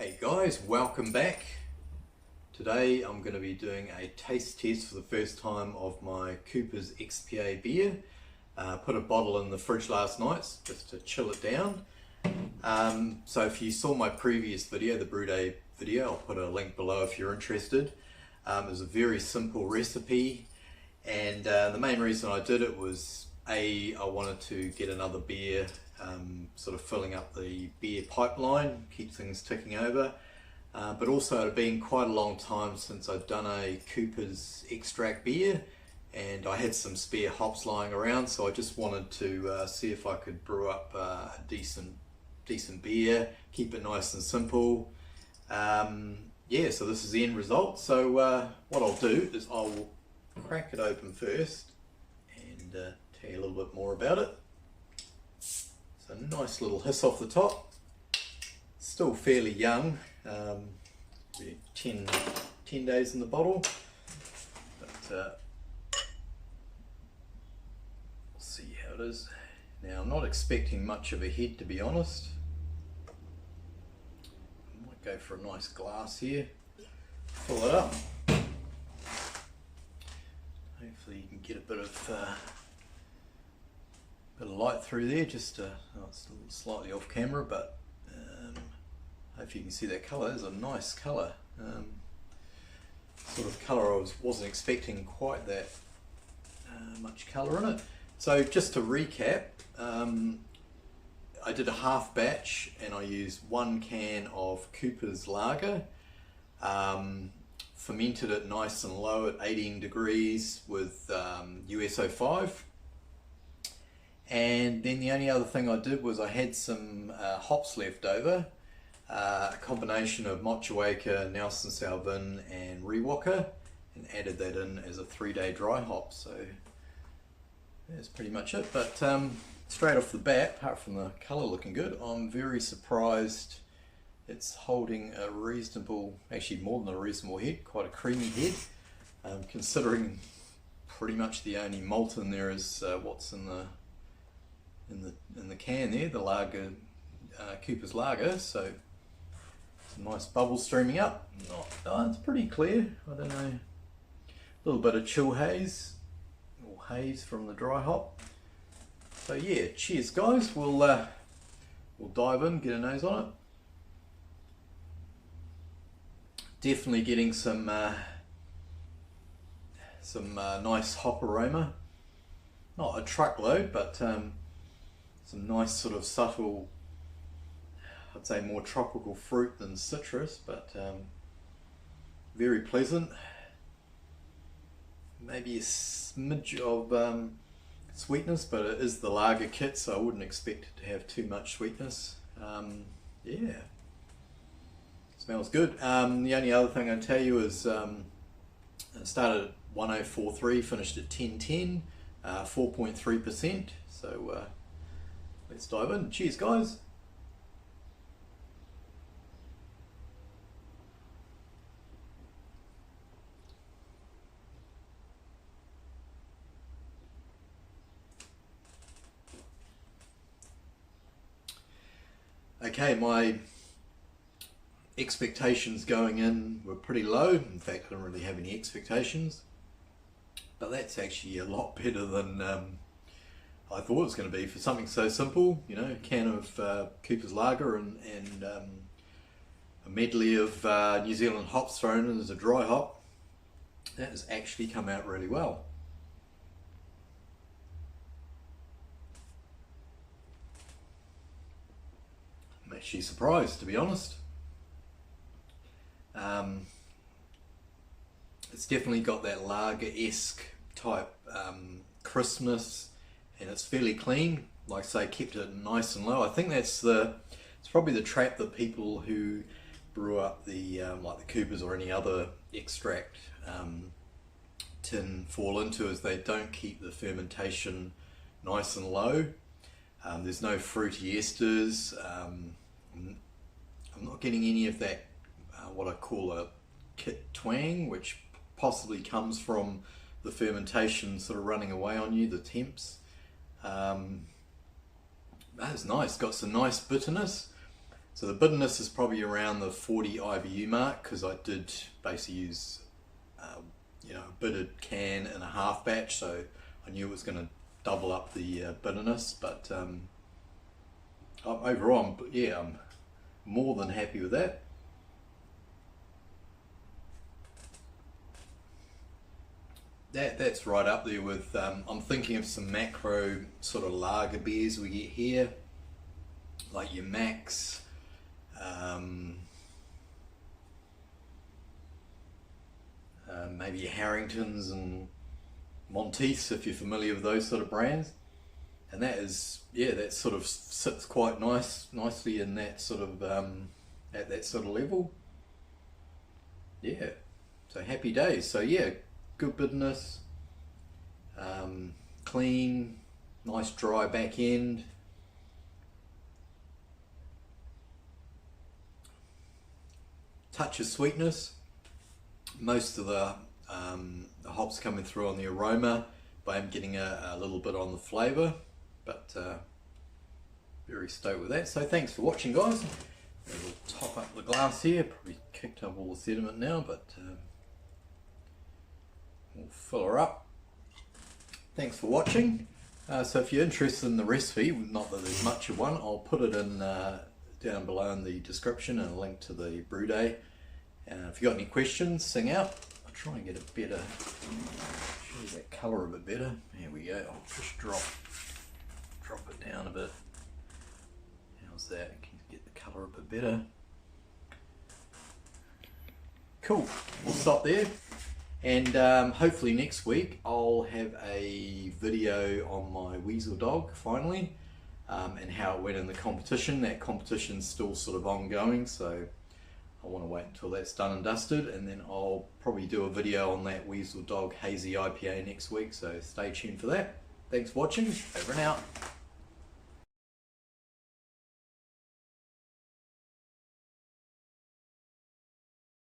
Hey guys, welcome back. Today I'm going to be doing a taste test for the first time of my Cooper's XPA beer. Put a bottle in the fridge last night just to chill it down. So if you saw my previous video, the Brew Day video, I'll put a link below if you're interested. It was a very simple recipe, and the main reason I did it was I wanted to get another beer, sort of filling up the beer pipeline, keep things ticking over, but also it had been quite a long time since I'd done a Cooper's extract beer, and I had some spare hops lying around, so I just wanted to see if I could brew up a decent beer, keep it nice and simple. Yeah, so this is the end result. So what I'll do is I'll crack it open first and tell you a little bit more about it. So nice little hiss off the top. Still fairly young, 10 days in the bottle, but we'll see how it is. Now I'm not expecting much of a head, to be honest. I might go for a nice glass here, fill it up. Hopefully you can get a bit of light through there, just oh, it's a little slightly off camera, but hopefully you can see that colour. It's a nice colour, sort of colour I wasn't expecting quite that much colour in it. So just to recap, I did a half batch and I used 1 can of Cooper's lager, fermented it nice and low at 18 degrees with US-05. And then the only other thing I did was I had some hops left over, a combination of Motueka, Nelson Sauvin and Riwaka, and added that in as a 3-day dry hop. So that's pretty much it. But straight off the bat, apart from the colour looking good, I'm very surprised it's holding a reasonable, actually more than a reasonable head, quite a creamy head, considering pretty much the only malt in there is what's in the can there, the lager, Cooper's lager. So some nice bubbles streaming up. Oh, it's pretty clear. I don't know, a little bit of chill haze or haze from the dry hop. So yeah, cheers guys. We'll dive in, get a nose on it. Definitely getting some nice hop aroma. Not a truckload, but some nice sort of subtle, I'd say more tropical fruit than citrus, but very pleasant. Maybe a smidge of sweetness, but it is the lager kit, so I wouldn't expect it to have too much sweetness. Yeah, smells good. The only other thing I'll tell you is I started at 1043, finished at 1010, 4.3%. So let's dive in. Cheers guys. Okay, my expectations going in were pretty low. In fact, I didn't really have any expectations, but that's actually a lot better than I thought it was going to be for something so simple. You know, a can of Cooper's lager and a medley of New Zealand hops thrown in as a dry hop. That has actually come out really well. I'm actually surprised, to be honest. It's definitely got that lager-esque type crispness, and it's fairly clean. Like I say, kept it nice and low. I think it's probably the trap that people who brew up the like the Coopers or any other extract tin fall into, is they don't keep the fermentation nice and low. There's no fruity esters. I'm not getting any of that what I call a kit twang, which possibly comes from the fermentation sort of running away on you, the temps. That is nice, got some nice bitterness. So the bitterness is probably around the 40 IBU mark, because I did basically use you know, a bittered can in a half batch, so I knew it was going to double up the bitterness. But overall, I'm more than happy with that. That's right up there with, I'm thinking of some macro sort of lager beers we get here, like your Max, maybe your Harringtons and Monteiths, if you're familiar with those sort of brands. And that is, yeah, that sort of sits quite nicely in that sort of, at that sort of level. Yeah, so happy days. So yeah, good bitterness, clean, nice dry back end. Touch of sweetness. Most of the hops coming through on the aroma, but I'm getting a little bit on the flavour, but very stoked with that. So thanks for watching, guys. We'll top up the glass here, probably kicked up all the sediment now, but we'll fill her up. Thanks for watching. So if you're interested in the recipe, not that there's much of one, I'll put it in down below in the description, and a link to the brew day. If you've got any questions, sing out. I'll try and get a better, show you that colour a bit better. There we go. I'll just drop it down a bit. How's that? Can you get the colour a bit better? Cool. We'll stop there. And hopefully next week I'll have a video on my weasel dog finally, and how it went in the competition. That competition's still sort of ongoing, so I want to wait until that's done and dusted, and then I'll probably do a video on that weasel dog hazy IPA next week, so stay tuned for that. Thanks for watching. Over and out.